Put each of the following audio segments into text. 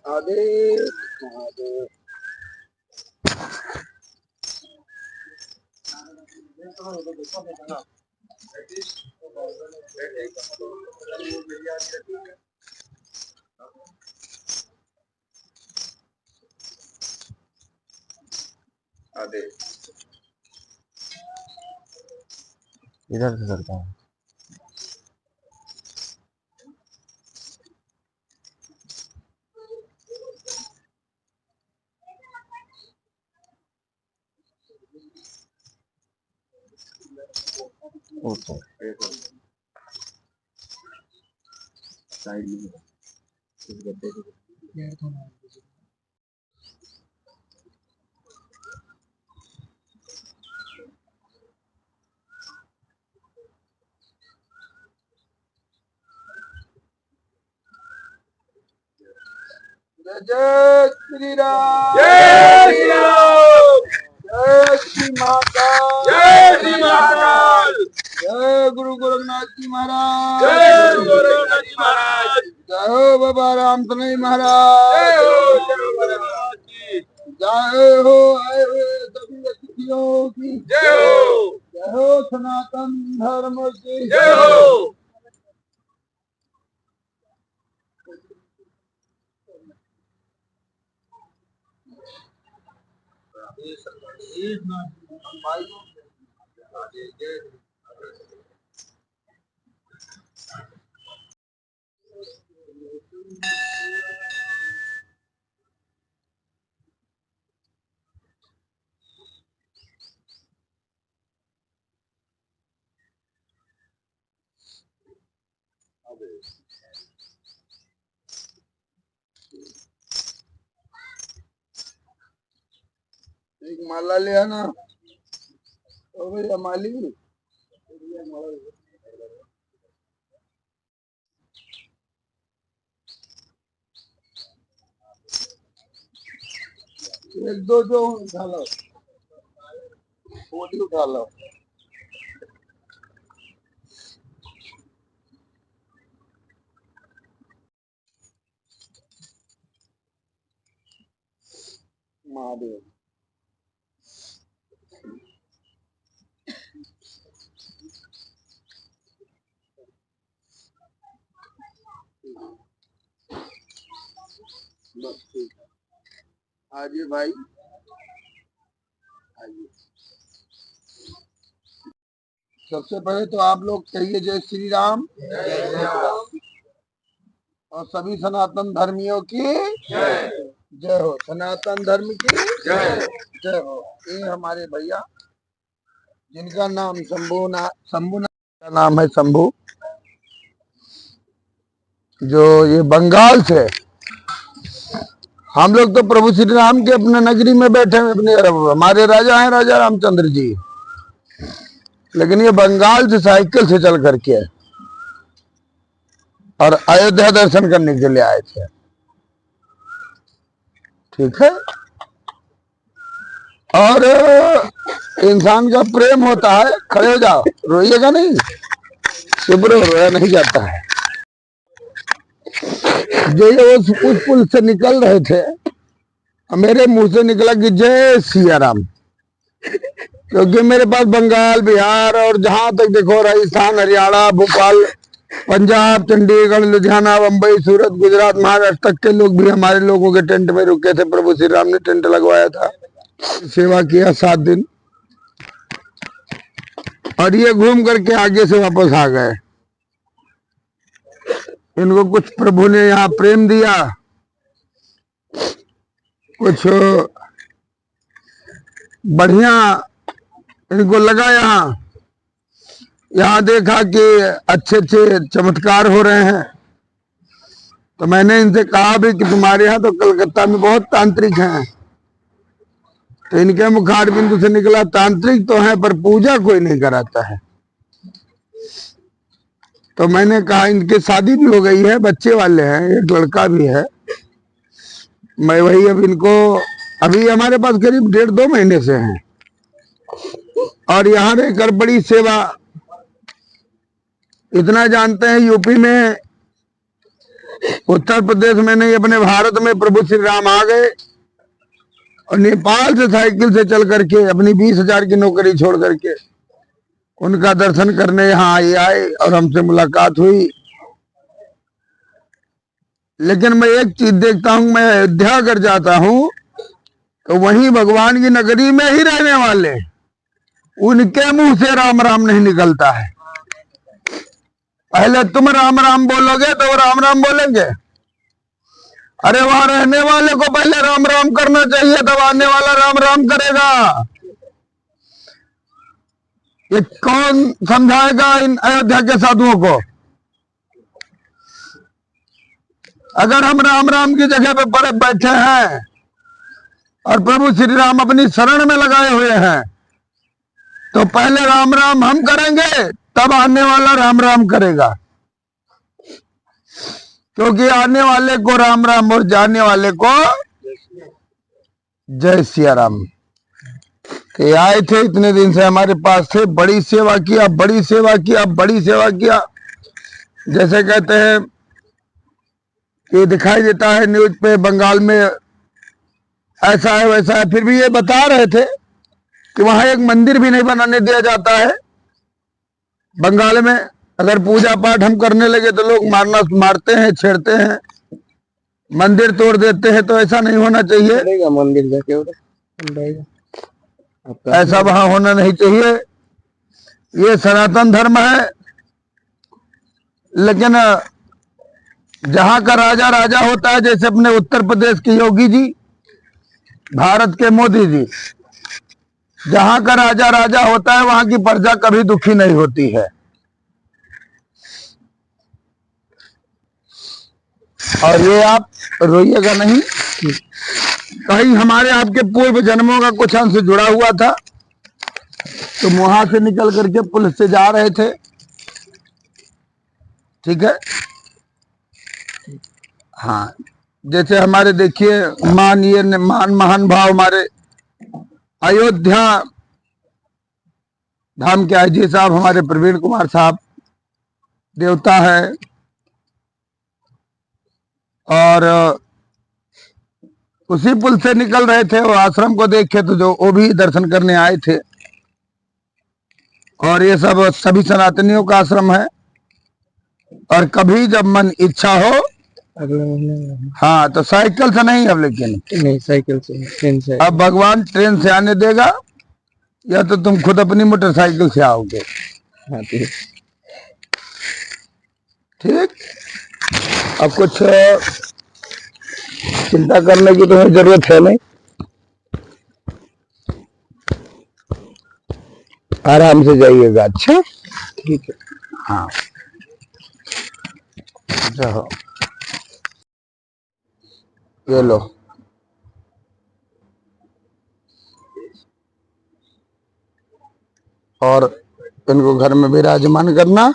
आधे आधे आधे इधर से करता हूँ। ओके साइड में इस गड्ढे को जय श्री राम, जय श्री राम, जय श्री महाकाल, जय श्री महाकाल, जय गुरु गोरखनाथ जी महाराज, जय गुरु गोरखनाथ जी महाराज, जय हो बाबा राम तनय महाराज, जय हो गोरखनाथ जी, जय हो आए हुए सभी अतिथियों की, जय हो, जय हो सनातन धर्म की, जय हो। एक माला ले आना। ओ भैया माली, एक दो जो उठा लो, फोटो उठा लो। महादेव बस ठीक है। आइए भाई, आइए। सबसे पहले तो आप लोग कहिए जय श्री राम, और सभी सनातन धर्मियों की जय हो, सनातन धर्म की जय हो। ये हमारे भैया जिनका नाम शंभू का नाम है शंभू, जो ये बंगाल से, हम लोग तो प्रभु श्री राम के अपने नगरी में बैठे हैं, अपने हमारे राजा हैं राजा रामचंद्र जी, लेकिन ये बंगाल से साइकिल से चल करके और अयोध्या दर्शन करने के लिए आए थे। ठीक है, और इंसान का प्रेम होता है। खड़े हो जाओ, रोइएगा नहीं, शुभ्र रोया नहीं जाता है। जो ये उस पुल से निकल रहे थे, मेरे मुंह से निकला कि जय सिया राम, क्योंकि मेरे पास बंगाल, बिहार और जहां तक देखो राजस्थान, हरियाणा, भोपाल, पंजाब, चंडीगढ़, लुधियाना, बम्बई, सूरत, गुजरात, महाराष्ट्र तक के लोग भी हमारे लोगों के टेंट में रुके थे। प्रभु श्री राम ने टेंट लगवाया था, सेवा किया 7 दिन, और ये घूम करके आगे से वापस आ गए। इनको कुछ प्रभु ने यहाँ प्रेम दिया, कुछ बढ़िया इनको लगा। यहाँ देखा कि अच्छे अच्छे चमत्कार हो रहे हैं, तो मैंने इनसे कहा भी कि तुम्हारे यहाँ तो कलकत्ता में बहुत तांत्रिक हैं। तो इनके मुखार बिंदु से निकला तांत्रिक तो है पर पूजा कोई नहीं कराता है। तो मैंने कहा इनकी शादी भी हो गई है, बच्चे वाले हैं, एक लड़का भी है। मैं वही अब इनको, अभी हमारे पास करीब 1.5-2 महीने से हैं, और यहाँ रहकर बड़ी सेवा। इतना जानते हैं यूपी में उत्तर प्रदेश में नहीं, अपने भारत में प्रभु श्री राम आ गए और नेपाल से साइकिल से चल करके अपनी 20,000 की नौकरी छोड़ करके उनका दर्शन करने यहाँ आए और हमसे मुलाकात हुई। लेकिन मैं एक चीज देखता हूं, मैं अयोध्या अगर जाता हूं तो वहीं भगवान की नगरी में ही रहने वाले उनके मुंह से राम राम नहीं निकलता है। पहले तुम राम राम बोलोगे तो वो राम राम बोलेंगे। अरे वहां रहने वाले को पहले राम राम करना चाहिए, तब आने वाला राम राम करेगा। ये कौन समझाएगा इन अयोध्या के साधुओं को? अगर हम राम राम की जगह पे पर बैठे हैं और प्रभु श्री राम अपनी शरण में लगाए हुए हैं तो पहले राम राम हम करेंगे, तब आने वाला राम राम करेगा। क्योंकि आने वाले को राम राम और जाने वाले को जय सिया राम। कि आए थे इतने दिन से हमारे पास थे, बड़ी सेवा किया, बड़ी सेवा किया, बड़ी सेवा किया। जैसे कहते हैं कि दिखाई देता है न्यूज पे बंगाल में ऐसा है वैसा है, फिर भी ये बता रहे थे कि वहां एक मंदिर भी नहीं बनाने दिया जाता है बंगाल में। अगर पूजा पाठ हम करने लगे तो लोग मारते हैं, छेड़ते हैं, मंदिर तोड़ देते हैं। तो ऐसा नहीं होना चाहिए, मंदिर जाके ऐसा वहां होना नहीं चाहिए। ये सनातन धर्म है। लेकिन जहां का राजा राजा होता है, जैसे अपने उत्तर प्रदेश के योगी जी, भारत के मोदी जी, जहां का राजा राजा होता है वहां की प्रजा कभी दुखी नहीं होती है। और ये आप रोइएगा नहीं, कहीं हमारे आपके पूर्व जन्मों का कुछ अंश जुड़ा हुआ था। तो वहां से निकल करके पुलिस से जा रहे थे, ठीक है। हाँ, जैसे हमारे देखिए महान भाव हमारे अयोध्या धाम के आईजी साहब, हमारे प्रवीण कुमार साहब देवता है। और उसी पुल से निकल रहे थे, वो आश्रम को देखे तो जो वो भी दर्शन करने आए थे। और ये सब सभी सनातनियों का आश्रम है। और कभी जब मन इच्छा हो अगले महीने, हाँ, तो साइकिल से नहीं, अब लेकिन नहीं साइकिल से, ट्रेन से। अब भगवान ट्रेन से आने देगा या तो तुम खुद अपनी मोटरसाइकिल से आओगे। हाँ ठीक। ठीक, अब कुछ चिंता करने की तुम्हें जरूरत है नहीं, आराम से जाइएगा। अच्छा ठीक है। हाँ, जाओ, ये लो। और इनको घर में विराजमान करना,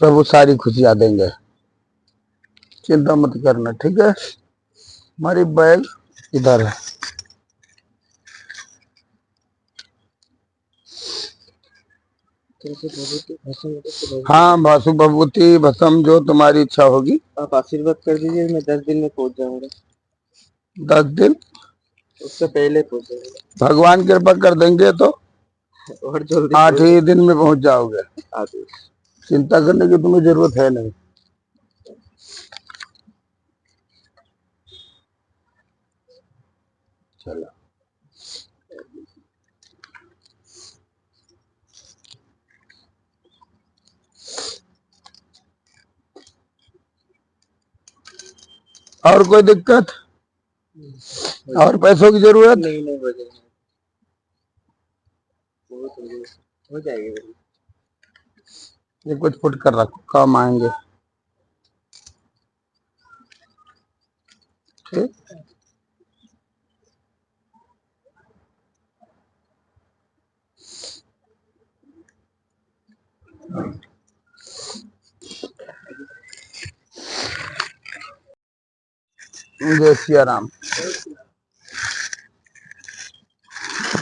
प्रभु सारी खुशियां देंगे, चिंता मत करना, ठीक है। हमारी बैग इधर है। हाँ, भासु भभूति भसम जो तुम्हारी इच्छा होगी। आप आशीर्वाद कर दीजिए, मैं 10 दिन में पहुंच जाऊंगा। 10 दिन? उससे पहले पहुंच जाऊंगा। भगवान कृपा कर देंगे तो और जल्दी 8 ही दिन में पहुंच जाओगे। आगे चिंता करने की तुम्हें जरूरत है नहीं। चलो, और कोई दिक्कत और पैसों की जरूरत? नहीं हो जाएगा, हो जाएगी। ये कुछ फुट कर रखो, काम आएंगे। ठीक, जय सिया राम।